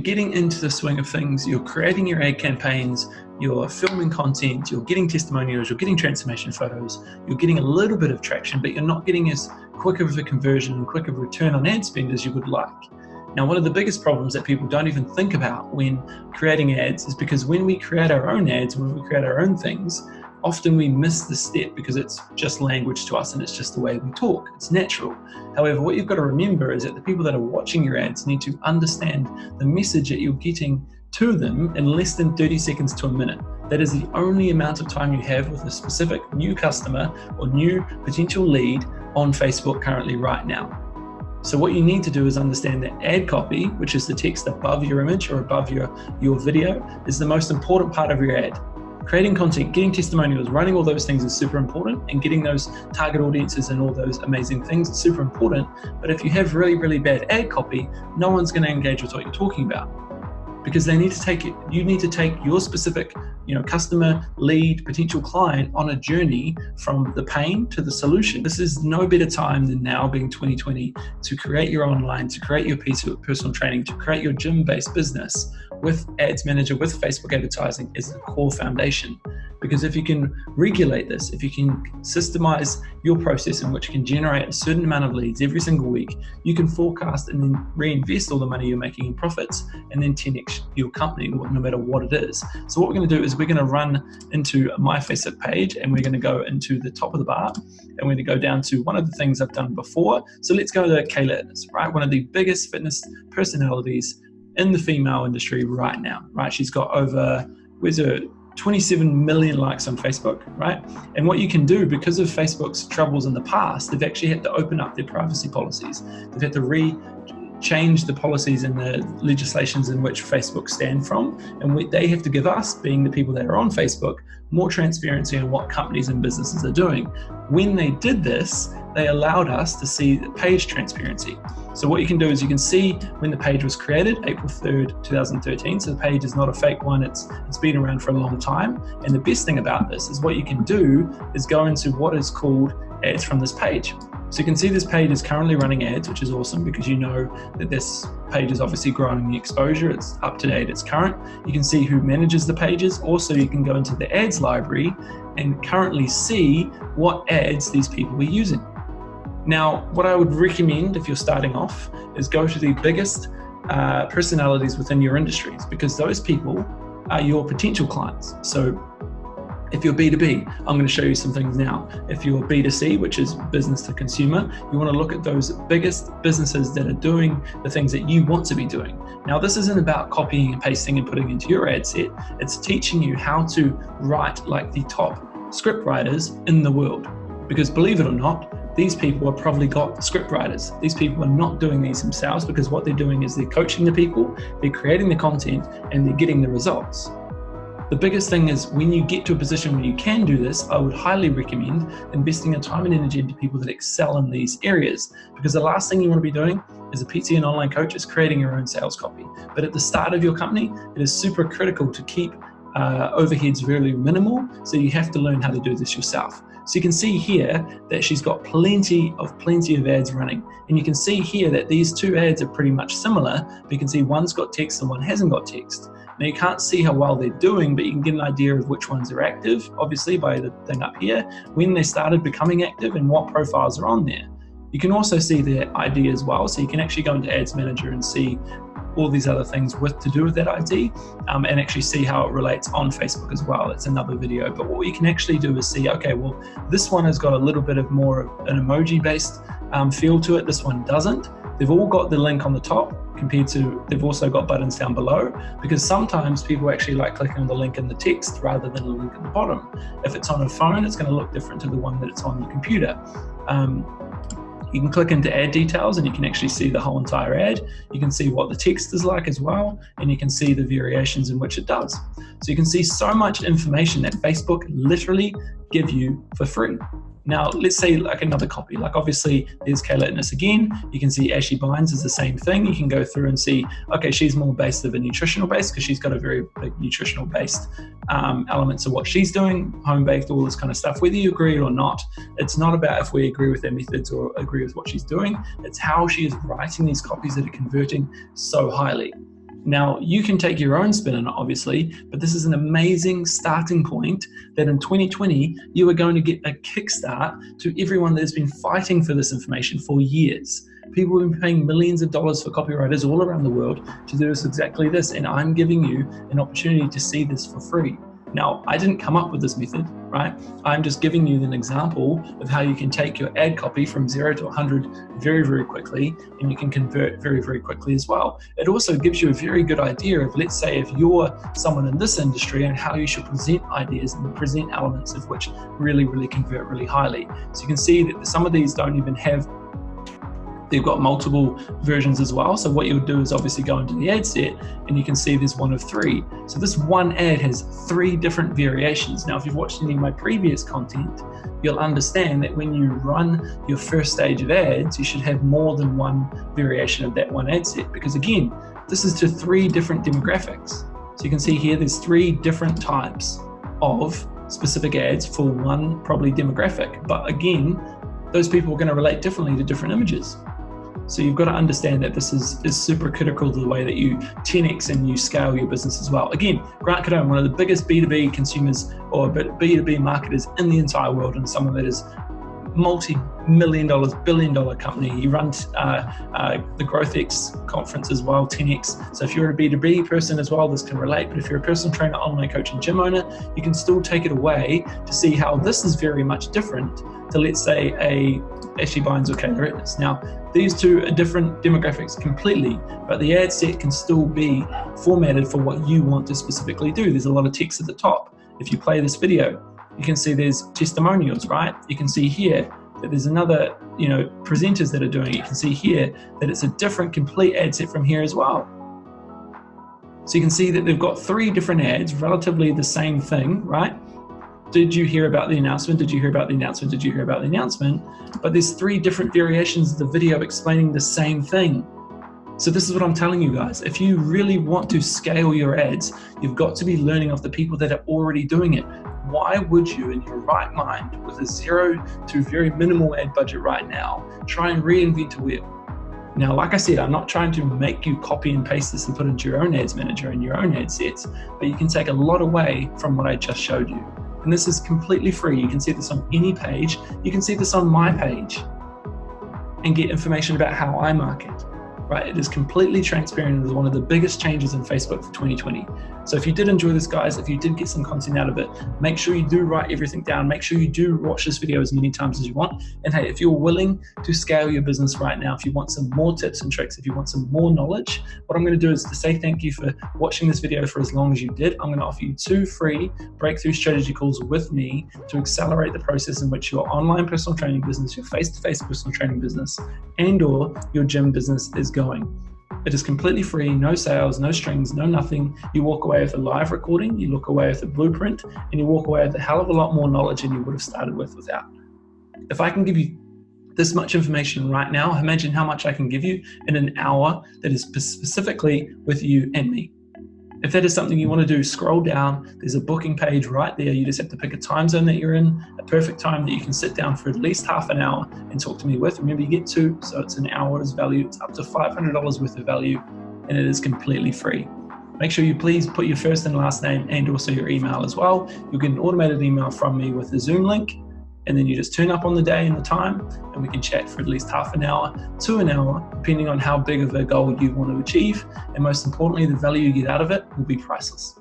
getting into the swing of things, you're creating your ad campaigns, you're filming content, you're getting testimonials, you're getting transformation photos, you're getting a little bit of traction, but you're not getting as quick of a conversion and quick of a return on ad spend as you would like. Now, one of the biggest problems that people don't even think about when creating ads is because when we create our own ads, when we create our own things, often we miss the step because it's just language to us and it's just the way we talk. It's natural. However, what you've got to remember is that the people that are watching your ads need to understand the message that you're getting to them in less than 30 seconds to a minute. That is the only amount of time you have with a specific new customer or new potential lead on Facebook currently right now. So what you need to do is understand that ad copy, which is the text above your image or above your video, is the most important part of your ad. Creating content, getting testimonials, running all those things is super important, and getting those target audiences and all those amazing things is super important. But if you have really, really bad ad copy, no one's going to engage with what you're talking about. Because they need to take it, you need to take your specific, customer, lead, potential client on a journey from the pain to the solution. This is no better time than now, being 2020, to create your online, to create your piece of personal training, to create your gym-based business with Ads Manager, with Facebook advertising as the core foundation. Because if you can regulate this, if you can systemize your process in which you can generate a certain amount of leads every single week, you can forecast and then reinvest all the money you're making in profits and then 10x your company, no matter what it is. So what we're going to do is we're going to run into my Facebook page and we're going to go into the top of the bar and we're going to go down to one of the things I've done before. So let's go to Kayla Innes, right? One of the biggest fitness personalities in the female industry right now, right? She's got over, 27 million likes on Facebook, right? And what you can do, because of Facebook's troubles in the past, they've actually had to open up their privacy policies. They've had to change the policies and the legislations in which Facebook stand from. And they have to give us, being the people that are on Facebook, more transparency on what companies and businesses are doing. When they did this, they allowed us to see the page transparency. So what you can do is you can see when the page was created, April 3rd, 2013. So the page is not a fake one, it's been around for a long time. And the best thing about this is what you can do is go into what is called ads from this page. So you can see this page is currently running ads, which is awesome because you know that this page is obviously growing the exposure, it's up to date, it's current. You can see who manages the pages. Also, you can go into the ads library and currently see what ads these people are using. Now, what I would recommend if you're starting off is go to the biggest personalities within your industries, because those people are your potential clients. So if you're B2B, I'm going to show you some things now. If you're B2C, which is business to consumer, you want to look at those biggest businesses that are doing the things that you want to be doing. Now, this isn't about copying and pasting and putting into your ad set. It's teaching you how to write like the top script writers in the world. Because believe it or not, these people have probably got script writers. These people are not doing these themselves, because what they're doing is they're coaching the people, they're creating the content, and they're getting the results. The biggest thing is when you get to a position where you can do this, I would highly recommend investing your time and energy into people that excel in these areas, because the last thing you want to be doing as a PT and online coach is creating your own sales copy. But at the start of your company, it is super critical to keep overheads really minimal, so you have to learn how to do this yourself. So you can see here that she's got plenty of ads running. And you can see here that these two ads are pretty much similar, but you can see one's got text and one hasn't got text. Now you can't see how well they're doing, but you can get an idea of which ones are active, obviously by the thing up here, when they started becoming active and what profiles are on there. You can also see their ID as well, so you can actually go into Ads Manager and see all these other things to do with that ID, and actually see how it relates on Facebook as well. It's another video, but what you can actually do is see, okay, well, this one has got a little bit of more of an emoji-based feel to it. This one doesn't. They've all got the link on the top compared to, they've also got buttons down below, because sometimes people actually like clicking on the link in the text rather than the link at the bottom. If it's on a phone, it's going to look different to the one that it's on the computer. You can click into ad details and you can actually see the whole entire ad. You can see what the text is like as well, and you can see the variations in which it does. So you can see so much information that Facebook literally give you for free. Now, let's say like another copy, like obviously there's Kayla Innes again. You can see Ashley Bynes is the same thing. You can go through and see, okay, she's more based of a nutritional base because she's got a very big nutritional based elements of what she's doing, home baked, all this kind of stuff. Whether you agree or not, it's not about if we agree with their methods or agree with what she's doing. It's how she is writing these copies that are converting so highly. Now, you can take your own spin on it, obviously, but this is an amazing starting point that in 2020, you are going to get a kickstart to everyone that has been fighting for this information for years. People have been paying millions of dollars for copywriters all around the world to do exactly this, and I'm giving you an opportunity to see this for free. Now, I didn't come up with this method, right? I'm just giving you an example of how you can take your ad copy from 0 to 100 very, very quickly, and you can convert very, very quickly as well. It also gives you a very good idea of, let's say, if you're someone in this industry, and how you should present ideas and present elements of which really, really convert really highly. So you can see that some of these don't even have, they've got multiple versions as well. So what you'll do is obviously go into the ad set, and you can see there's one of 3. So this one ad has 3 different variations. Now, if you've watched any of my previous content, you'll understand that when you run your first stage of ads, you should have more than one variation of that one ad set, because again, this is to 3 different demographics. So you can see here, there's 3 different types of specific ads for one probably demographic. But again, those people are going to relate differently to different images. So you've got to understand that this is super critical to the way that you 10x and you scale your business as well. Again, Grant Cardone, one of the biggest B2B consumers or B2B marketers in the entire world, and someone that is multi-million dollars, billion-dollar company. He runs the GrowthX conference as well, 10x. So if you're a B2B person as well, this can relate. But if you're a personal trainer, online coach, and gym owner, you can still take it away to see how this is very much different to, let's say, a Ashley Bynes or Kayla Ritness. Now, these 2 are different demographics completely, but the ad set can still be formatted for what you want to specifically do. There's a lot of text at the top. If you play this video, you can see there's testimonials, right? You can see here that there's another, presenters that are doing it. You can see here that it's a different complete ad set from here as well. So you can see that they've got 3 different ads, relatively the same thing, right? Did you hear about the announcement? Did you hear about the announcement? Did you hear about the announcement? But there's 3 different variations of the video explaining the same thing. So this is what I'm telling you guys. If you really want to scale your ads, you've got to be learning off the people that are already doing it. Why would you, in your right mind, with a 0 to very minimal ad budget right now, try and reinvent a wheel? Now, like I said, I'm not trying to make you copy and paste this and put into your own ads manager and your own ad sets, but you can take a lot away from what I just showed you. And this is completely free. You can see this on any page. You can see this on my page and get information about how I market. Right? It is completely transparent. It is one of the biggest changes in Facebook for 2020. So if you did enjoy this, guys, if you did get some content out of it, make sure you do write everything down. Make sure you do watch this video as many times as you want. And hey, if you're willing to scale your business right now, if you want some more tips and tricks, if you want some more knowledge, what I'm going to do is to say thank you for watching this video for as long as you did. I'm going to offer you 2 free breakthrough strategy calls with me to accelerate the process in which your online personal training business, your face-to-face personal training business, and or your gym business is going. It is completely free, no sales, no strings, no nothing. You walk away with a live recording, you walk away with a blueprint, and you walk away with a hell of a lot more knowledge than you would have started with without. If I can give you this much information right now, imagine how much I can give you in an hour that is specifically with you and me. If that is something you want to do, scroll down. There's a booking page right there. You just have to pick a time zone that you're in, a perfect time that you can sit down for at least half an hour and talk to me with. Remember, you get 2, so it's an hour's value. It's up to $500 worth of value, and it is completely free. Make sure you please put your first and last name and also your email as well. You'll get an automated email from me with a Zoom link, and then you just turn up on the day and the time, and we can chat for at least half an hour to an hour, depending on how big of a goal you want to achieve. And most importantly, the value you get out of it will be priceless.